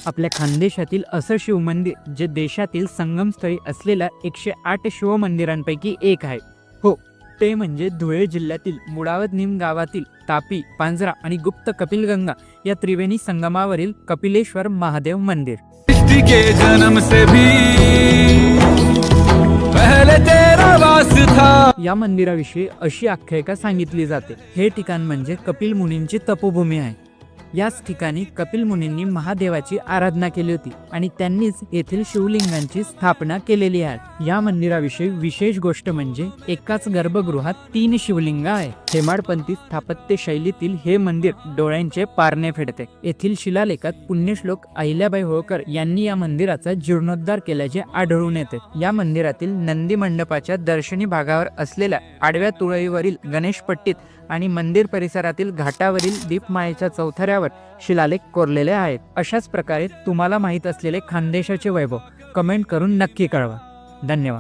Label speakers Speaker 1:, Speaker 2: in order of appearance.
Speaker 1: आपल्या खानदेशातील असं शिवमंदिर जे देशातील संगमस्थळी असलेल्या 108 शिवमंदिरांपैकी एक आहे. हो, ते म्हणजे धुळे जिल्ह्यातील मुळावद निम गावातील तापी, पांजरा आणि गुप्त कपिलगंगा या त्रिवेणी संगमावरील कपिलेश्वर महादेव मंदिर.
Speaker 2: सृष्टि के जन्म से भी पहले तेरा वास था.
Speaker 1: या मंदिराविषयी अशी आख्यायिका सांगितली जाते. हे ठिकाण म्हणजे कपिल मुनींची तपोभूमी आहे. याच ठिकाणी कपिल मुनींनी महादेवाची आराधना केली होती आणि त्यांनीच येथील शिवलिंगांची स्थापना केलेली आहे. या मंदिराविषयी विशेष गोष्ट म्हणजे एकाच गर्भगृहात 3 शिवलिंग आहे. हेमाडपंथी स्थापत्य शैलीतील हे मंदिर डोळ्यांचे पारणे फेडते. येथील शिलालेखात पुण्यश्लोक अहिल्याबाई होळकर यांनी या मंदिराचा जीर्णोद्धार केल्याचे आढळून येते. या मंदिरातील नंदी मंडपाच्या दर्शनी भागावर असलेल्या आडव्या तुळईवरील गणेशपट्टीत आणि मंदिर परिसरातील घाटावरील दीपमाळेच्या चौथऱ्यावर शिलालेख कोरलेले आहेत. अशाच प्रकारे तुम्हाला माहीत असलेले खानदेशाचे वैभव कमेंट करून नक्की कळवा. धन्यवाद.